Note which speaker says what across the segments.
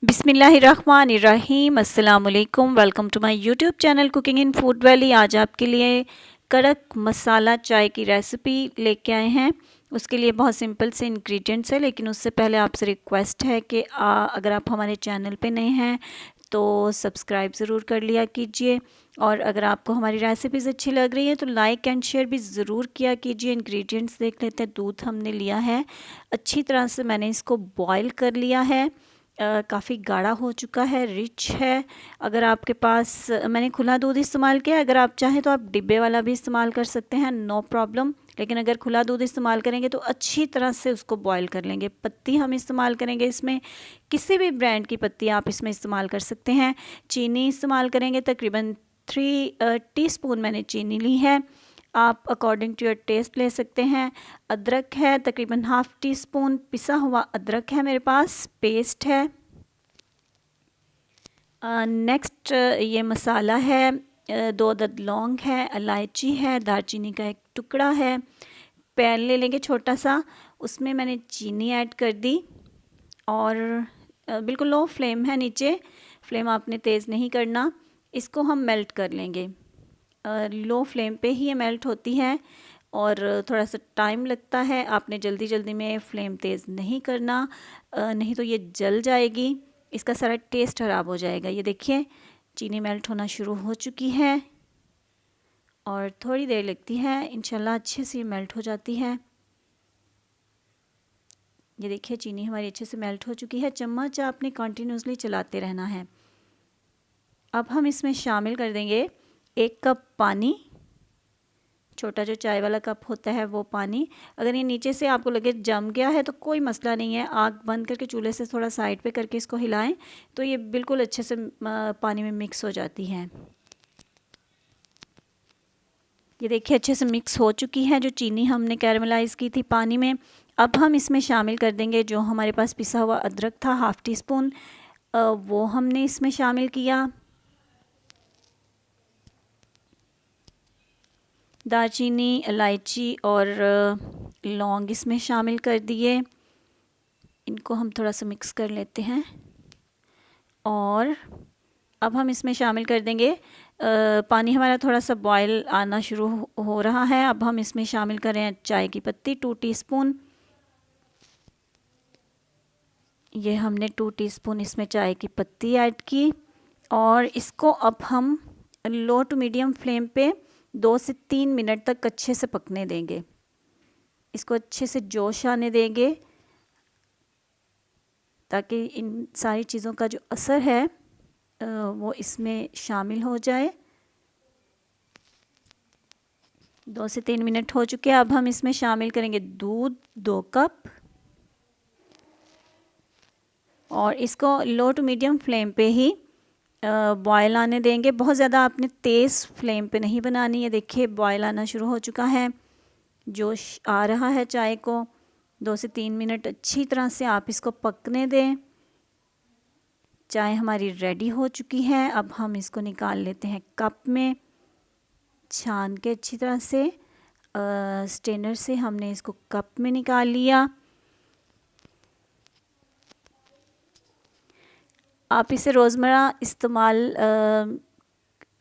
Speaker 1: बिस्मिल्लाहिर्रहमानिर्रहीम। अस्सलाम वालेकुम। Welcome to my YouTube channel cooking in food valley. आज आपके लिए कड़क मसाला चाय की रेसिपी लेके आए हैं। उसके लिए बहुत सिंपल से इंग्रेडिएंट्स है, लेकिन उससे पहले आपसे रिक्वेस्ट है कि अगर आप हमारे चैनल पे नए हैं तो सब्सक्राइब ज़रूर कर लिया कीजिए, और अगर आपको हमारी रेसिपीज़ अच्छी लग रही है तो लाइक एंड शेयर भी ज़रूर किया कीजिए। इंग्रेडिएंट्स देख लेते हैं। दूध हमने लिया है, अच्छी तरह से मैंने इसको बॉयल कर लिया है। काफ़ी गाढ़ा हो चुका है, रिच है। अगर आपके पास मैंने खुला दूध इस्तेमाल किया है, अगर आप चाहें तो आप डिब्बे वाला भी इस्तेमाल कर सकते हैं, नो प्रॉब्लम। लेकिन अगर खुला दूध इस्तेमाल करेंगे तो अच्छी तरह से उसको बॉयल कर लेंगे। पत्ती हम इस्तेमाल करेंगे इसमें, किसी भी ब्रांड की पत्ती आप इसमें इस्तेमाल कर सकते हैं। चीनी इस्तेमाल करेंगे, तकरीबन 3 टीस्पून मैंने चीनी ली है। आप अकॉर्डिंग टू योर टेस्ट ले सकते हैं। अदरक है, तकरीबन ½ टीस्पून पिसा हुआ अदरक है मेरे पास, पेस्ट है। नेक्स्ट ये मसाला है, 2 अदद लौंग है, इलायची है, दालचीनी का एक टुकड़ा है। पैन ले लेंगे छोटा सा, उसमें मैंने चीनी ऐड कर दी, और बिल्कुल लो फ्लेम है नीचे, फ्लेम आपने तेज़ नहीं करना। इसको हम मेल्ट कर लेंगे। लो फ्लेम पे ही ये मेल्ट होती है और थोड़ा सा टाइम लगता है। आपने जल्दी जल्दी में फ्लेम तेज़ नहीं करना, नहीं तो ये जल जाएगी, इसका सारा टेस्ट ख़राब हो जाएगा। ये देखिए चीनी मेल्ट होना शुरू हो चुकी है और थोड़ी देर लगती है, इंशाल्लाह अच्छे से मेल्ट हो जाती है। ये देखिए चीनी हमारी अच्छे से मेल्ट हो चुकी है। चम्मच आपने कंटिन्यूसली चलाते रहना है। अब हम इसमें शामिल कर देंगे 1 कप पानी, छोटा जो चाय वाला कप होता है वो पानी। अगर ये नीचे से आपको लगे जम गया है तो कोई मसला नहीं है, आग बंद करके चूल्हे से थोड़ा साइड पे करके इसको हिलाएं तो ये बिल्कुल अच्छे से पानी में मिक्स हो जाती है। ये देखिए अच्छे से मिक्स हो चुकी है जो चीनी हमने कैरमलाइज़ की थी पानी में। अब हम इसमें शामिल कर देंगे जो हमारे पास पिसा हुआ अदरक था, ½ टीस्पून, वो हमने इसमें शामिल किया। दालचीनी, इलायची और लौंग इसमें शामिल कर दिए। इनको हम थोड़ा सा मिक्स कर लेते हैं, और अब हम इसमें शामिल कर देंगे पानी हमारा थोड़ा सा बॉयल आना शुरू हो रहा है। अब हम इसमें शामिल करें चाय की पत्ती 2 टीस्पून। ये हमने 2 टीस्पून इसमें चाय की पत्ती ऐड की, और इसको अब हम लो टू मीडियम फ्लेम पे 2 से 3 मिनट तक अच्छे से पकने देंगे। इसको अच्छे से जोश आने देंगे ताकि इन सारी चीज़ों का जो असर है वो इसमें शामिल हो जाए। 2 से 3 मिनट हो चुके हैं। अब हम इसमें शामिल करेंगे दूध 2 कप, और इसको लो टू मीडियम फ्लेम पे ही बॉयल आने देंगे। बहुत ज़्यादा आपने तेज़ फ्लेम पे नहीं बनानी है। देखिए बॉयल आना शुरू हो चुका है, जोश आ रहा है चाय को। 2 से 3 मिनट अच्छी तरह से आप इसको पकने दें। चाय हमारी रेडी हो चुकी है। अब हम इसको निकाल लेते हैं कप में, छान के अच्छी तरह से स्ट्रेनर से हमने इसको कप में निकाल लिया। आप इसे रोज़मर्रा इस्तेमाल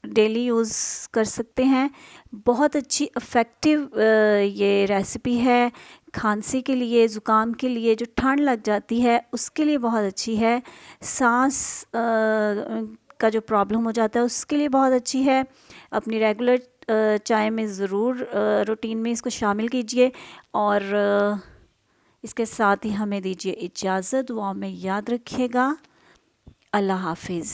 Speaker 1: डेली यूज़ कर सकते हैं। बहुत अच्छी इफ़ेक्टिव ये रेसिपी है। खांसी के लिए, ज़ुकाम के लिए, जो ठंड लग जाती है उसके लिए बहुत अच्छी है। सांस का जो प्रॉब्लम हो जाता है उसके लिए बहुत अच्छी है। अपनी रेगुलर चाय में ज़रूर रूटीन में इसको शामिल कीजिए, और इसके साथ ही हमें दीजिए इजाज़त। दुआ में याद रखिएगा। अल्लाह हाफिज़।